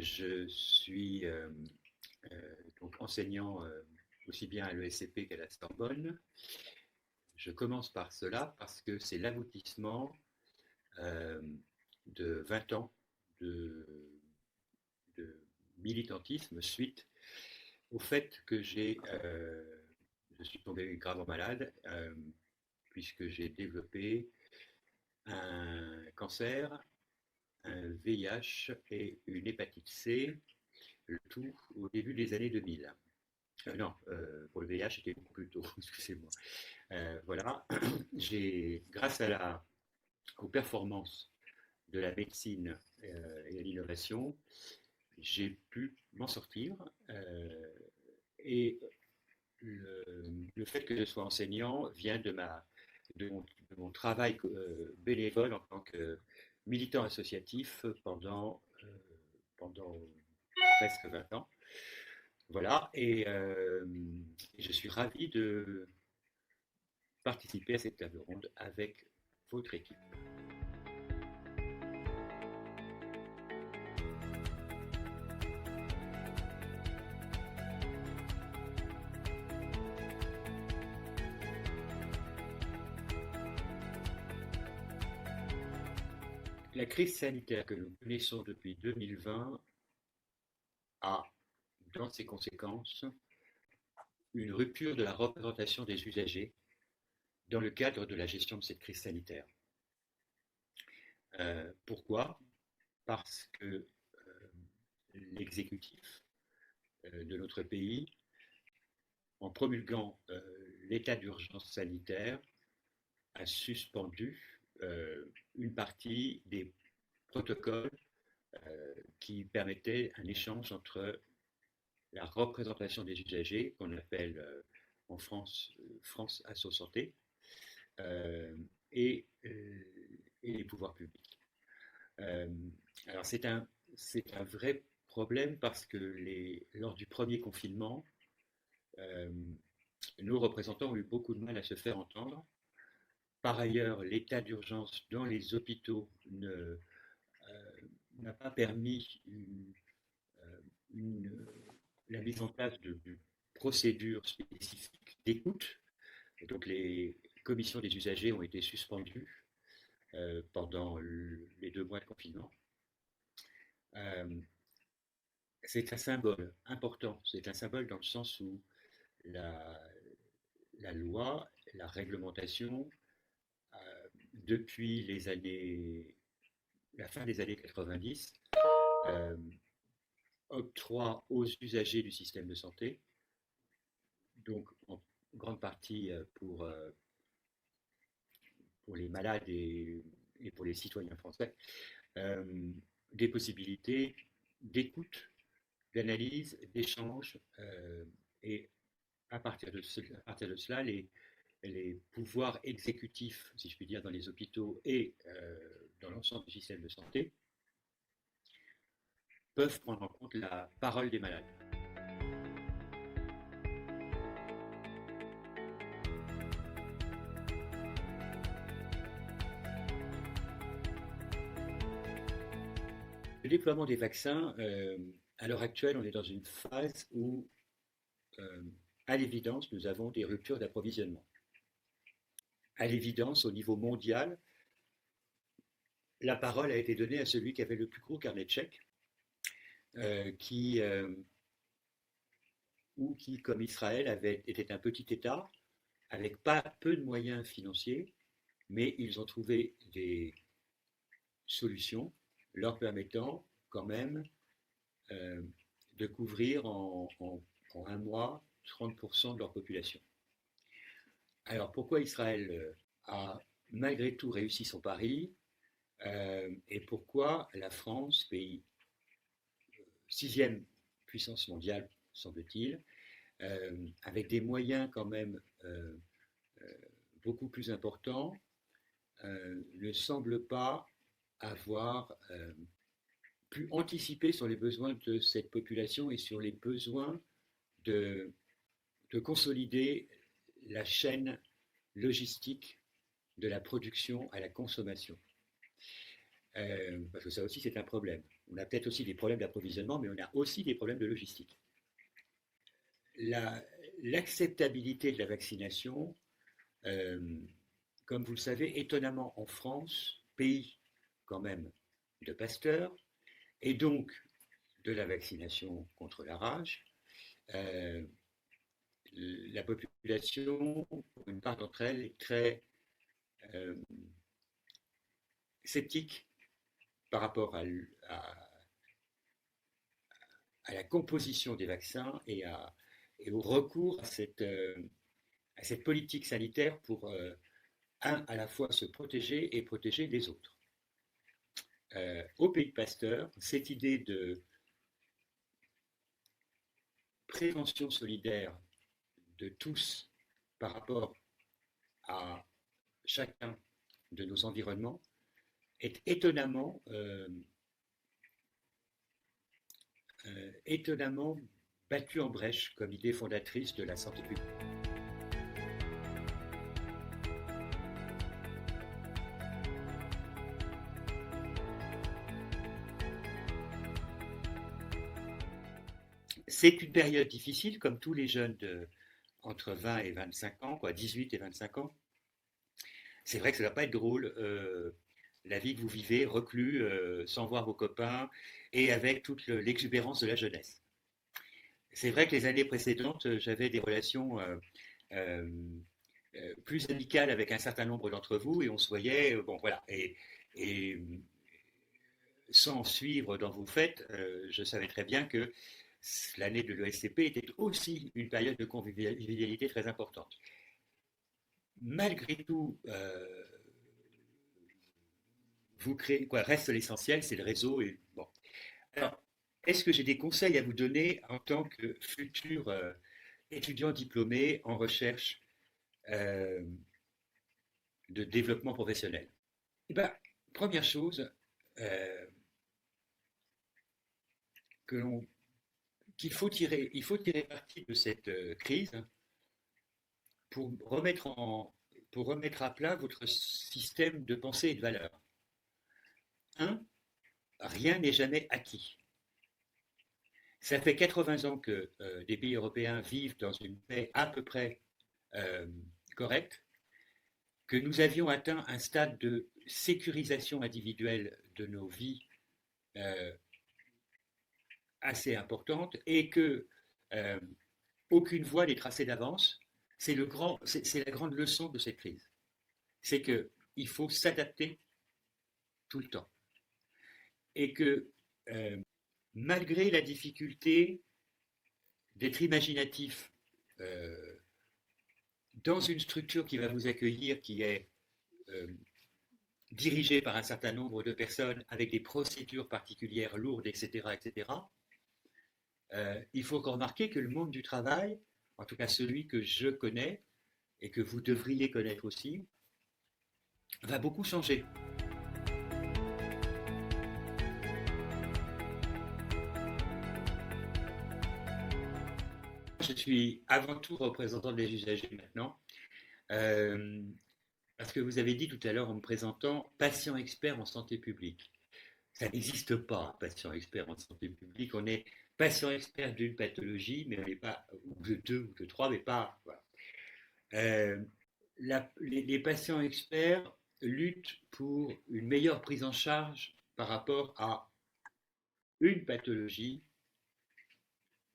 Je suis donc enseignant aussi bien à l'ESCP qu'à la Sorbonne. Je commence par cela parce que c'est l'aboutissement euh, de 20 ans de, de militantisme suite au fait que je suis tombé gravement malade puisque j'ai développé un cancer, un VIH et une hépatite C, le tout au début des années 2000. Non, pour le VIH, c'était beaucoup plus tôt, excusez-moi. Voilà, grâce aux performances de la médecine et à l'innovation, j'ai pu m'en sortir. Et le fait que je sois enseignant vient de mon travail bénévole en tant que militant associatif pendant presque 20 ans. Voilà, et je suis ravi de participer à cette table ronde avec votre équipe. La crise sanitaire que nous connaissons depuis 2020 a, dans ses conséquences, une rupture de la représentation des usagers dans le cadre de la gestion de cette crise sanitaire. Pourquoi? Parce que l'exécutif de notre pays, en promulguant l'état d'urgence sanitaire, a suspendu une partie des protocoles qui permettaient un échange entre la représentation des usagers, qu'on appelle en France France Asso Santé, euh, et, euh, et les pouvoirs publics. Euh, alors c'est un vrai problème parce que lors du premier confinement, euh, nos représentants ont eu beaucoup de mal à se faire entendre. Par ailleurs, l'état d'urgence dans les hôpitaux n'a pas permis une, la mise en place de procédures spécifiques d'écoute. Et donc les commissions des usagers ont été suspendues pendant les 2 mois de confinement. Euh, c'est un symbole important. C'est un symbole dans le sens où la, la loi, la réglementation, depuis la fin des années 90, euh, octroie aux usagers du système de santé, donc en grande partie pour les malades et pour les citoyens français, euh, des possibilités d'écoute, d'analyse, d'échange, et à partir à partir de cela, les pouvoirs exécutifs, si je puis dire, dans les hôpitaux et dans l'ensemble du système de santé, peuvent prendre en compte la parole des malades. Le déploiement des vaccins, à l'heure actuelle, on est dans une phase où, euh, à l'évidence, nous avons des ruptures d'approvisionnement. À l'évidence, au niveau mondial, la parole a été donnée à celui qui avait le plus gros carnet de chèques, ou qui, comme Israël, était un petit État, avec pas peu de moyens financiers, mais ils ont trouvé des solutions leur permettant quand même euh, de couvrir en 1 mois 30% de leur population. Alors pourquoi Israël a malgré tout réussi son pari, et pourquoi la France, pays 6e puissance mondiale, semble-t-il, avec des moyens quand même euh, beaucoup plus importants, ne semble pas avoir pu anticiper sur les besoins de cette population et sur les besoins de, de consolider la chaîne logistique de la production à la consommation. Parce que ça aussi, c'est un problème. on a peut-être aussi des problèmes d'approvisionnement, mais on a aussi des problèmes de logistique. L'acceptabilité de la vaccination, comme vous le savez, étonnamment en France, pays quand même de Pasteur, et donc de la vaccination contre la rage, la population, pour une part d'entre elles, est très sceptique par rapport à la composition des vaccins et au recours à cette politique sanitaire pour, à la fois se protéger et protéger les autres. Au Pays de Pasteur, cette idée de prévention solidaire de tous par rapport à chacun de nos environnements est étonnamment battue en brèche comme idée fondatrice de la santé publique. C'est une période difficile, comme tous les jeunes entre 20 et 25 ans, 18 et 25 ans. C'est vrai que ça ne va pas être drôle, la vie que vous vivez, reclus, sans voir vos copains, et avec toute l'exubérance de la jeunesse. C'est vrai que les années précédentes, j'avais des relations plus amicales avec un certain nombre d'entre vous, et on se voyait, bon voilà, et sans suivre dans vos fêtes, je savais très bien que l'année de l'ESCP était aussi une période de convivialité très importante. Malgré tout, vous créez, reste l'essentiel, c'est le réseau. Et, bon. Alors, est-ce que j'ai des conseils à vous donner en tant que futur étudiant diplômé en recherche de développement professionnel? Eh ben, première chose, il faut tirer parti de cette crise pour remettre à plat votre système de pensée et de valeurs. Rien n'est jamais acquis. Ça fait 80 ans que des pays européens vivent dans une paix à peu près correcte, que nous avions atteint un stade de sécurisation individuelle de nos vies assez importante et que aucune voie n'est tracée d'avance. C'est la grande leçon de cette crise. C'est qu'il faut s'adapter tout le temps. Et que malgré la difficulté d'être imaginatif dans une structure qui va vous accueillir, qui est dirigée par un certain nombre de personnes avec des procédures particulières lourdes, etc., il faut remarquer que le monde du travail, en tout cas celui que je connais et que vous devriez connaître aussi, va beaucoup changer. Je suis avant tout représentant des usagers maintenant, parce que vous avez dit tout à l'heure en me présentant patient expert en santé publique. Ça n'existe pas, patient expert en santé publique. On est patient expert d'une pathologie, mais on n'est pas, ou de deux ou de trois, mais pas. Voilà. Les patients experts luttent pour une meilleure prise en charge par rapport à une pathologie,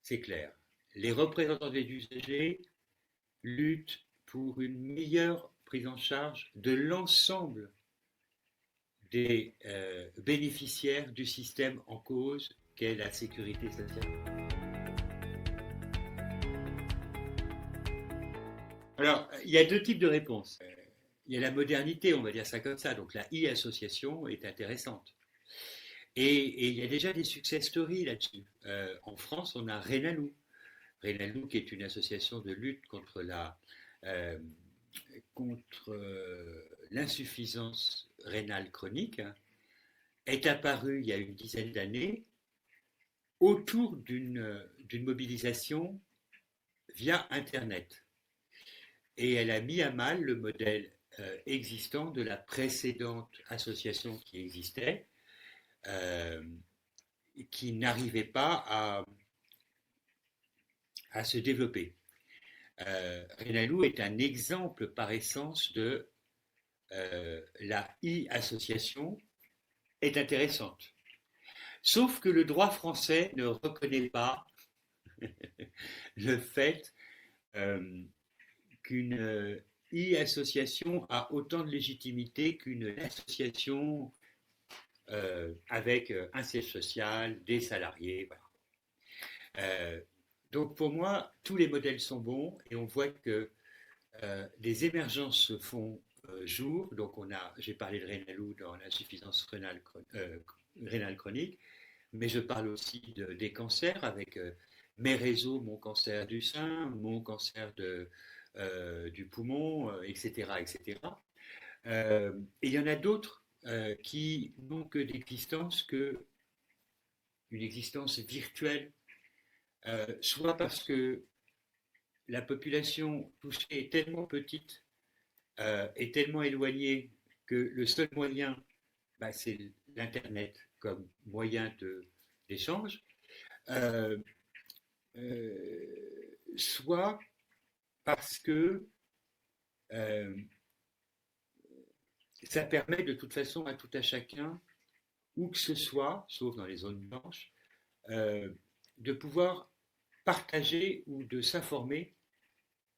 c'est clair. Les représentants des usagers luttent pour une meilleure prise en charge de l'ensemble des bénéficiaires du système en cause qu'est la sécurité sociale. Alors, il y a deux types de réponses. Il y a la modernité, on va dire ça comme ça, donc la e-association est intéressante. Et il y a déjà des success stories là-dessus. En France, on a Rénalou. Rénalou, qui est une association de lutte contre l'insuffisance rénale chronique, est apparue il y a une dizaine d'années autour d'une mobilisation via Internet. Et elle a mis à mal le modèle existant de la précédente association qui existait, qui n'arrivaient pas à se développer. Renalou est un exemple par essence de la e-association est intéressante. Sauf que le droit français ne reconnaît pas le fait qu'une e-association a autant de légitimité qu'une association avec un siège social, des salariés. Voilà. Donc pour moi, tous les modèles sont bons et on voit que les émergences se font jour. Donc j'ai parlé de Renalou dans l'insuffisance rénale chronique, mais je parle aussi des cancers avec mes réseaux, mon cancer du sein, mon cancer du poumon, etc. etc. Et il y en a d'autres qui n'ont que d'existence qu'une existence virtuelle, soit parce que la population touchée est tellement petite et tellement éloignée que le seul moyen, bah, c'est l'Internet comme moyen d'échange, euh, soit parce que euh, ça permet de toute façon à tout à chacun, où que ce soit, sauf dans les zones blanches, euh, de pouvoir partager ou de s'informer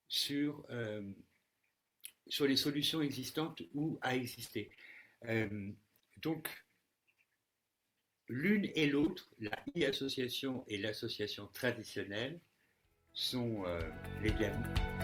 sur, sur les solutions existantes ou à exister. Euh, donc, l'une et l'autre, la e-association et l'association traditionnelle, sont les bienvenus.